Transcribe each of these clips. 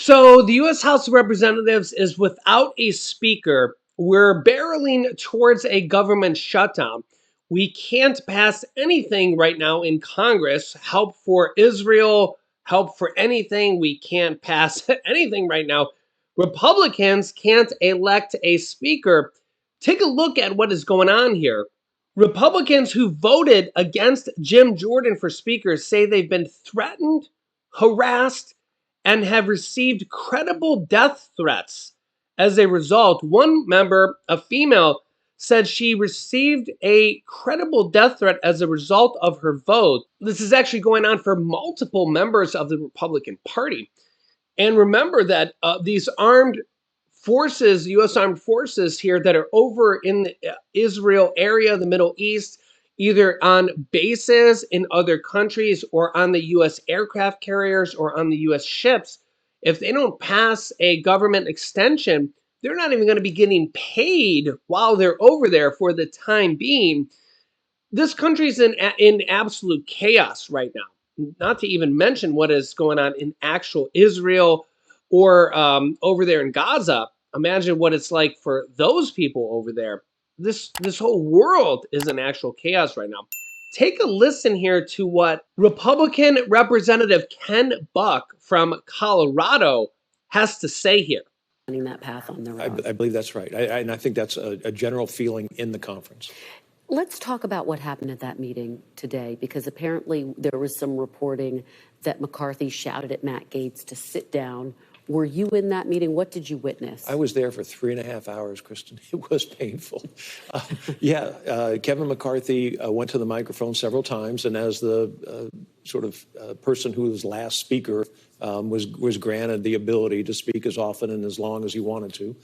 So the U.S. House of Representatives is without a speaker. We're barreling towards a government shutdown. We can't pass anything right now in Congress. Help for Israel, help for anything. We can't pass anything right now. Republicans can't elect a speaker. Take a look at what is going on here. Republicans who voted against Jim Jordan for speaker say they've been threatened, harassed, and have received credible death threats. As a result, one member, a female, said she received a credible death threat as a result of her vote. This is actually going on for multiple members of the Republican Party. And remember that these armed forces, U.S. armed forces here that are over in the Israel area, the Middle East, either on bases in other countries or on the U.S. aircraft carriers or on the U.S. ships, if they don't pass a government extension, they're not even going to be getting paid while they're over there for the time being. This country's in absolute chaos right now. Not to even mention what is going on in actual Israel or over there in Gaza. Imagine what it's like for those people over there. This whole world is in actual chaos right now. Take a listen here to what Republican Representative Ken Buck from Colorado has to say here. That path on their own. I believe that's right. And I think that's a general feeling in the conference. Let's talk about what happened at that meeting today, because apparently there was some reporting that McCarthy shouted at Matt Gaetz to sit down. Were you in that meeting? What did you witness? I was there for 3.5 hours, Kristen. It was painful. Kevin McCarthy went to the microphone several times, and as the person who was last speaker was granted the ability to speak as often and as long as he wanted to.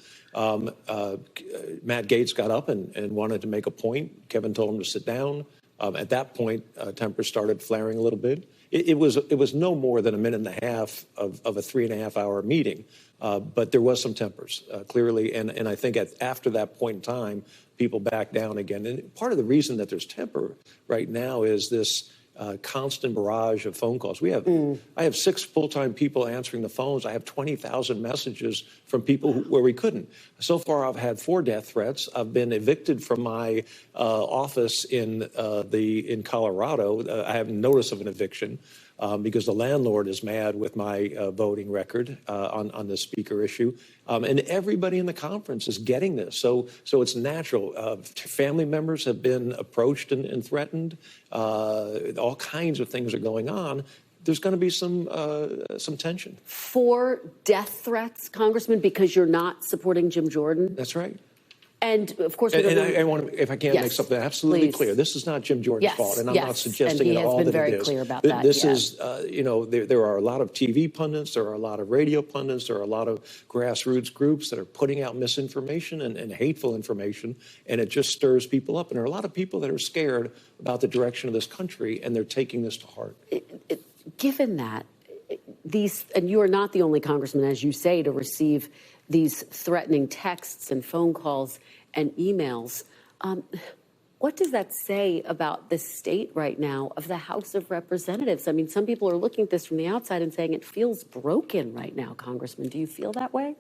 Matt Gaetz got up and wanted to make a point. Kevin told him to sit down. At that point, tempers started flaring a little bit. It was no more than a minute and a half of a 3.5 hour meeting, but there was some tempers clearly, and I think after that point in time, people backed down again. And part of the reason that there's temper right now is this constant barrage of phone calls. I have 6 full-time people answering the phones. I have 20,000 messages from people where we couldn't. So far, I've had 4 death threats. I've been evicted from my office in Colorado. I have notice of an eviction because the landlord is mad with my voting record on the speaker issue. And everybody in the conference is getting this. So it's natural. Family members have been approached and threatened. All kinds of things are going on. There's going to be some tension. 4 death threats, Congressman, because you're not supporting Jim Jordan? That's right. And of course, I want to, if I can, make something absolutely clear. This is not Jim Jordan's fault, and I'm not suggesting at all that it is. And he has been very clear about that. This is, there are a lot of TV pundits, there are a lot of radio pundits, there are a lot of grassroots groups that are putting out misinformation and hateful information, and it just stirs people up. And there are a lot of people that are scared about the direction of this country, and they're taking this to heart. Given that, and you are not the only congressman, as you say, to receive these threatening texts and phone calls and emails. What does that say about the state right now of the House of Representatives? I mean, some people are looking at this from the outside and saying it feels broken right now, Congressman. Do you feel that way?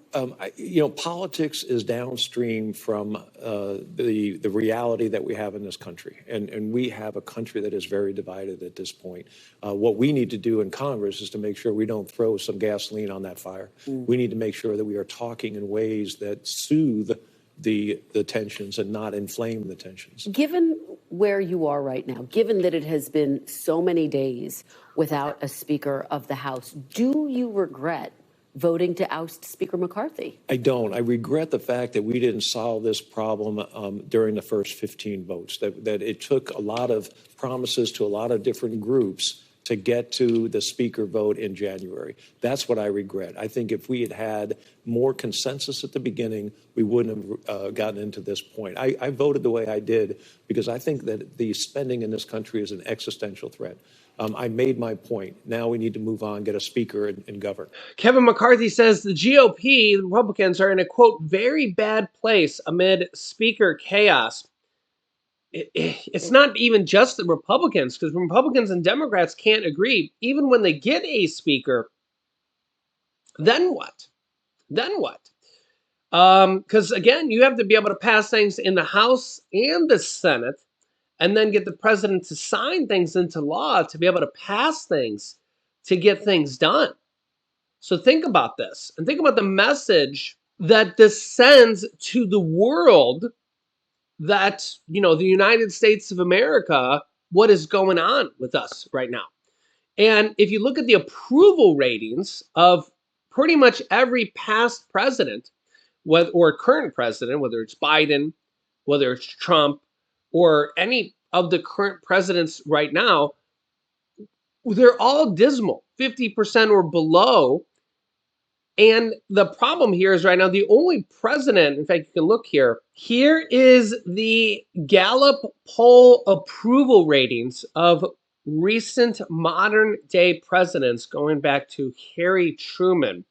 Politics is downstream from the reality that we have in this country. And we have a country that is very divided at this point. What we need to do in Congress is to make sure we don't throw some gasoline on that fire. We need to make sure that we are talking in ways that soothe the tensions and not inflame the tensions. Given where you are right now, given that it has been so many days without a Speaker of the House, do you regret voting to oust Speaker McCarthy? I don't. I regret the fact that we didn't solve this problem during the first 15 votes, that it took a lot of promises to a lot of different groups to get to the speaker vote in January. That's what I regret. I think if we had had more consensus at the beginning, we wouldn't have gotten into this point. I voted the way I did because I think that the spending in this country is an existential threat. I made my point. Now we need to move on, get a speaker, and govern. Kevin McCarthy says the GOP, the Republicans, are in a, quote, very bad place amid speaker chaos. It's not even just the Republicans, because Republicans and Democrats can't agree. Even when they get a speaker, Then what? Then what? Because again, you have to be able to pass things in the House and the Senate, and then get the president to sign things into law to be able to pass things to get things done. So think about this and think about the message that this sends to the world that, the United States of America, what is going on with us right now. And if you look at the approval ratings of pretty much every past president, or current president, whether it's Biden, whether it's Trump, or any of the current presidents right now, they're all dismal, 50% or below. And the problem here is right now, the only president, in fact, you can look here. Here is the Gallup poll approval ratings of recent modern day presidents going back to Harry Truman.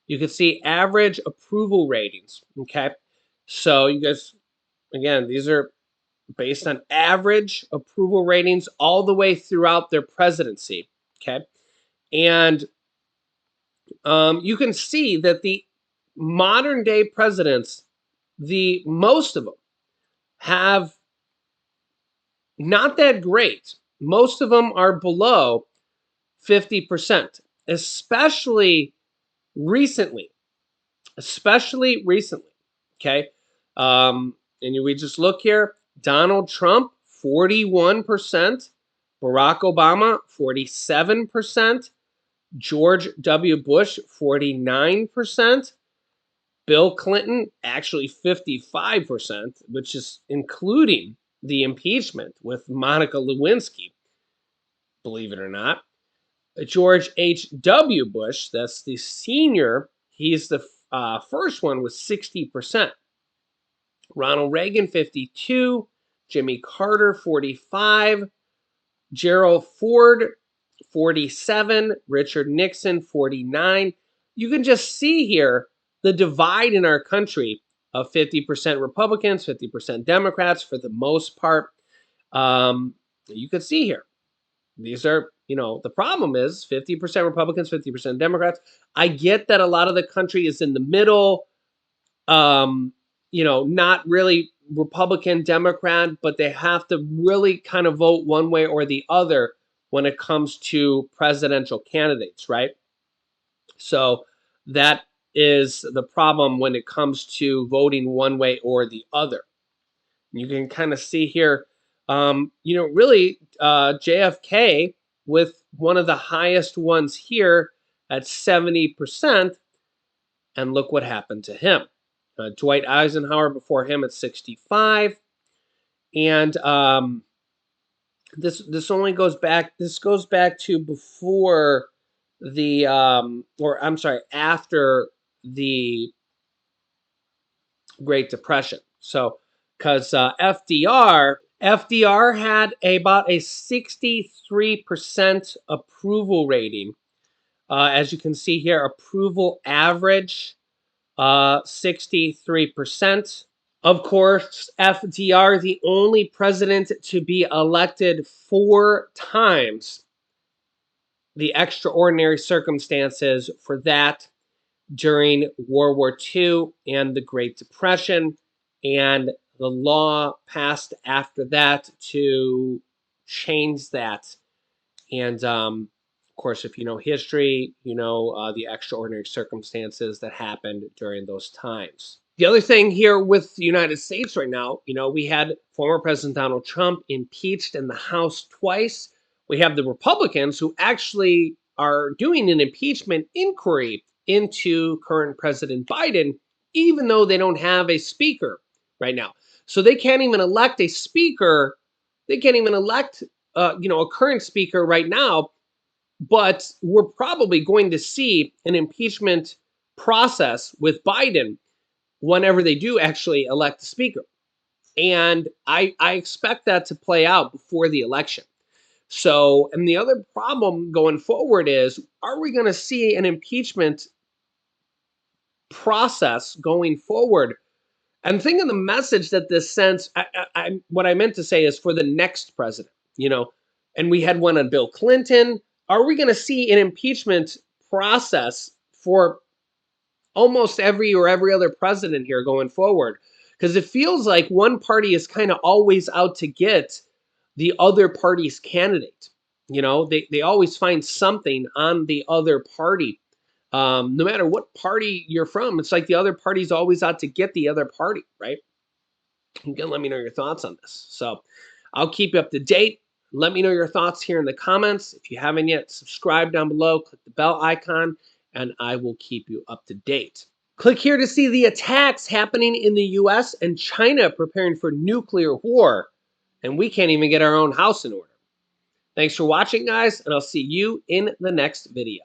You can see average approval ratings. Okay. So you guys, again, these are based on average approval ratings all the way throughout their presidency. Okay. And you can see that the modern day presidents, most of them have not that great. Most of them are below 50%, especially recently. Okay. And we just look here. Donald Trump, 41%. Barack Obama, 47%. George W. Bush, 49%. Bill Clinton, actually 55%, which is including the impeachment with Monica Lewinsky, believe it or not. George H.W. Bush, that's the senior, he's the first one with 60%. Ronald Reagan, 52. Jimmy Carter, 45. Gerald Ford, 47. Richard Nixon, 49. You can just see here the divide in our country of 50% Republicans, 50% Democrats for the most part. You can see here. These are, the problem is 50% Republicans, 50% Democrats. I get that a lot of the country is in the middle, not really Republican, Democrat, but they have to really kind of vote one way or the other when it comes to presidential candidates, right? So that is the problem when it comes to voting one way or the other. You can kind of see here, really JFK with one of the highest ones here at 70%. And look what happened to him. Dwight Eisenhower before him at 65. And this only goes back, to before the, after the Great Depression. So, because FDR had about a 63% approval rating. As you can see here, approval average 63%. Of course, FDR, the only president to be elected 4 times. The extraordinary circumstances for that during World War II and the Great Depression, and the law passed after that to change that. And of course, if you know history, the extraordinary circumstances that happened during those times. The other thing here with the United States right now, we had former President Donald Trump impeached in the House twice. We have the Republicans who actually are doing an impeachment inquiry into current President Biden, even though they don't have a speaker right now. So they can't even elect a speaker. They can't even elect, a current speaker right now. But we're probably going to see an impeachment process with Biden whenever they do actually elect a speaker. And I expect that to play out before the election. So, and the other problem going forward is, are we going to see an impeachment process going forward? And think of the message that this sends. What I meant to say is for the next president, and we had one on Bill Clinton. Are we going to see an impeachment process for almost every other president here going forward, because it feels like one party is kind of always out to get the other party's candidate. You know, they always find something on the other party. No matter what party you're from, it's like the other party's always out to get the other party, right? You can let me know your thoughts on this. So I'll keep you up to date. Let me know your thoughts here in the comments. If you haven't yet, subscribe down below, click the bell icon, and I will keep you up to date. Click here to see the attacks happening in the US and China preparing for nuclear war, and we can't even get our own house in order. Thanks for watching, guys, and I'll see you in the next video.